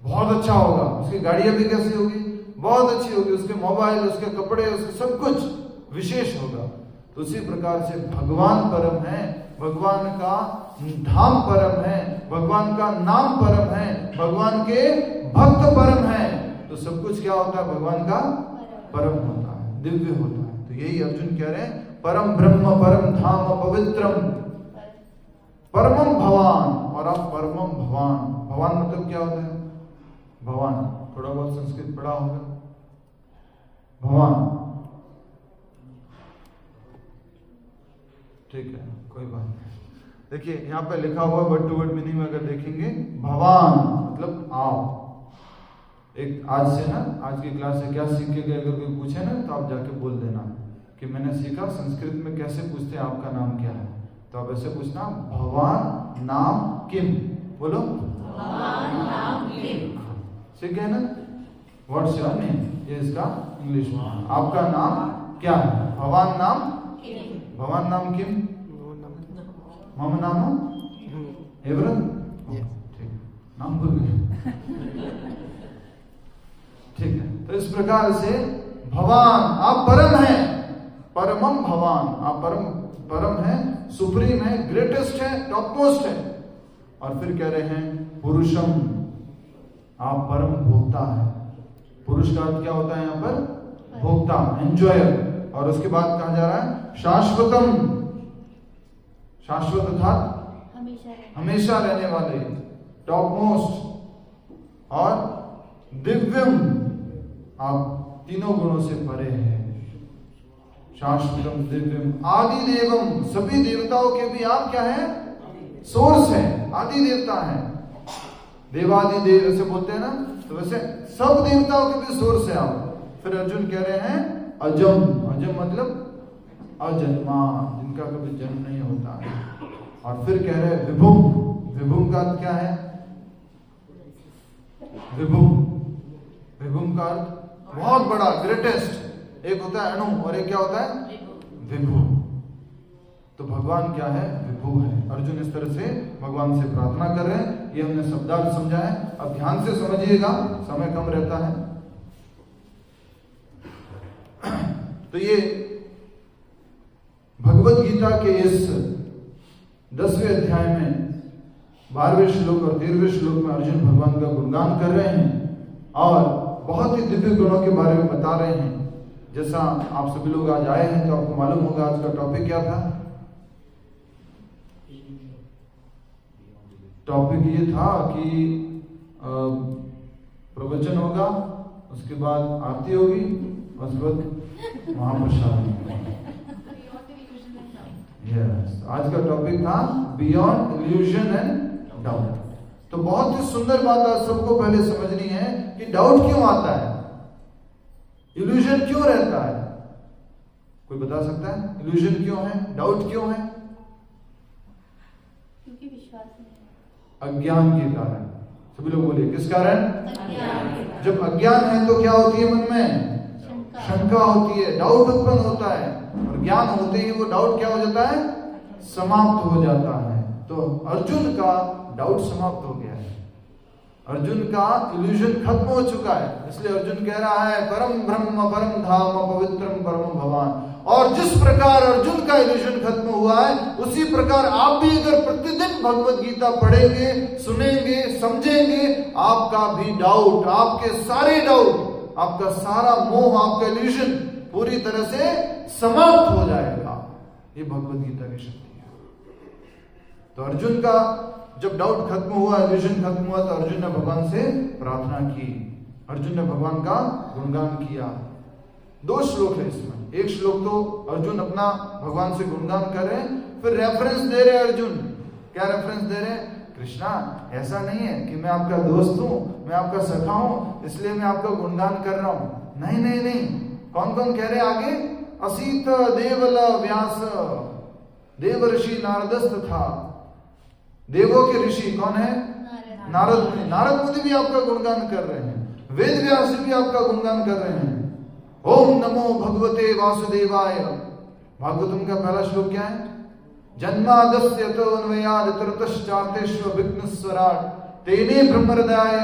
बहुत अच्छा होगा, उसकी गाड़ियां भी कैसी होगी, बहुत अच्छी होगी, उसके मोबाइल, उसके कपड़े, उसके सब कुछ विशेष होगा। तो उसी प्रकार से भगवान परम है, भगवान का धाम परम है, भगवान का नाम परम है, भगवान के भक्त परम है। तो सब कुछ क्या होता है, भगवान का परम होता है, दिव्य होता है। तो यही अर्जुन कह रहे हैं, परम ब्रह्म परम धाम पवित्रम परमम भवान। और आप परमम भवान, भवान मतलब क्या होता है, भगवान, थोड़ा बहुत संस्कृत पढ़ा होगा, भगवान, ठीक है, कोई बात नहीं। देखिए यहाँ पे लिखा हुआ वर्ड टू वर्ड मीनिंग में अगर देखेंगे, भगवान मतलब आप। एक आज से ना, आज की क्लास से क्या सीख के गए, अगर कोई पूछे ना तो आप जाके बोल देना कि मैंने सीखा संस्कृत में कैसे पूछते हैं आपका नाम क्या है, तो आप ऐसे पूछना, भगवान नाम किम, बोलो भगवान नाम किम। सीख गए ना, व्हाट्स योर नेम, ये इसका इंग्लिश में, आपका नाम क्या है, भगवान नाम किम, भगवान नाम किम, मम नाम एवरन, ठीक, नाम भूल गए, ठीक है। तो इस प्रकार से भगवान आप परम हैं, परमम भगवान आप परम, परम है, सुप्रीम है, ग्रेटेस्ट है, टॉप मोस्ट है। और फिर कह रहे हैं पुरुषम, आप परम भोक्ता है। पुरुष का अर्थ क्या होता है यहाँ पर, भोक्ता, एंजॉयर। और उसके बाद कहा जा रहा है शाश्वतम, शाश्वत अर्थात हमेशा रहने वाले, टॉप मोस्ट। और दिव्यम, आप तीनों गुणों से परे हैं, शाश्वतम दिव्यम आदि देवम, सभी देवताओं के भी आप क्या है, सोर्स है, आदि देवता है। देवादि देव ऐसे बोलते हैं ना, तो वैसे सब देवताओं के भी सोर्स है आप। फिर अर्जुन कह रहे हैं अजम, अजम मतलब अजन्मा, जिनका कभी जन्म नहीं होता है। और फिर कह रहे हैं विभुम, विभुम का अर्थ क्या है, विभुम, विभुम का अर्थ बहुत बड़ा, ग्रेटेस्ट। एक होता है अणु और एक क्या होता है, विभु। तो भगवान क्या है, विभु है। अर्जुन इस तरह से भगवान से प्रार्थना कर रहे हैं। ये हमने शब्दार्थ समझा है, अब ध्यान से समझिएगा, समय कम रहता है। तो ये भगवत गीता के इस 10वें अध्याय में 12वें श्लोक और 13वें श्लोक में अर्जुन भगवान का गुणगान कर रहे हैं और बहुत ही दिव्य गुणों के बारे में बता रहे हैं। जैसा आप सभी लोग आज आए हैं तो आपको मालूम होगा आज का टॉपिक क्या था। टॉपिक ये था कि प्रवचन होगा, उसके बाद आरती होगी, उसके बाद महाप्रसाद। यस, आज का टॉपिक था बियॉन्ड इल्यूजन एंड डाउट। तो बहुत ही सुंदर बात आज सबको पहले समझनी है कि डाउट क्यों आता है, इल्यूजन क्यों रहता है। कोई बता सकता है इल्यूजन क्यों है, डाउट क्यों है? क्योंकि विश्वास नहीं, अज्ञान के कारण। सभी लोग बोलिए किस कारण? जब अज्ञान है तो क्या होती है मन में? शंका होती है, डाउट उत्पन्न होता है। और ज्ञान होते ही वो डाउट क्या हो जाता है? समाप्त हो जाता है। तो अर्जुन का डाउट समाप्त हो गया है, अर्जुन का इल्यूजन खत्म हो चुका है। इसलिए अर्जुन कह रहा है परम ब्रह्म परम धाम पवित्रम परम भगवान। और जिस प्रकार अर्जुन का इल्यूजन खत्म हुआ है, उसी प्रकार आप भी अगर प्रतिदिन भगवत गीता पढ़ेंगे, सुनेंगे, समझेंगे, आपका भी डाउट, आपके सारे डाउट, आपका सारा मोह, आपका इल्यूजन पूरी तरह से समाप्त हो जाएगा। ये भगवत गीता की शक्ति है। तो अर्जुन का जब डाउट खत्म हुआ, इल्यूजन खत्म हुआ, तो अर्जुन ने भगवान से प्रार्थना की, अर्जुन ने भगवान का गुणगान किया। 2 श्लोक है इसमें। एक श्लोक तो अर्जुन अपना भगवान से गुणगान कर रहे हैं, फिर रेफरेंस दे रहे हैं अर्जुन। क्या रेफरेंस दे रहे हैं? कृष्णा, ऐसा नहीं है कि मैं आपका दोस्त हूं, मैं आपका सखा हूं, इसलिए मैं आपका गुणगान कर रहा हूं। नहीं नहीं नहीं। कौन कौन कह रहे हैं आगे? असीत देवल व्यास, देव ऋषि नारदस्त था। देवों के ऋषि कौन है? नारद मुनि। नारद मुनि भी आपका गुणगान कर रहे हैं, वेद व्यास भी आपका गुणगान कर रहे हैं। ओम नमो भगवते वासुदेवाय। भागवतम का पहला श्लोक क्या है? जन्मादस्य तो अन्वयाद तरतश्चातेष्व विघ्नस्वराट तेने ब्रह्महृदयाय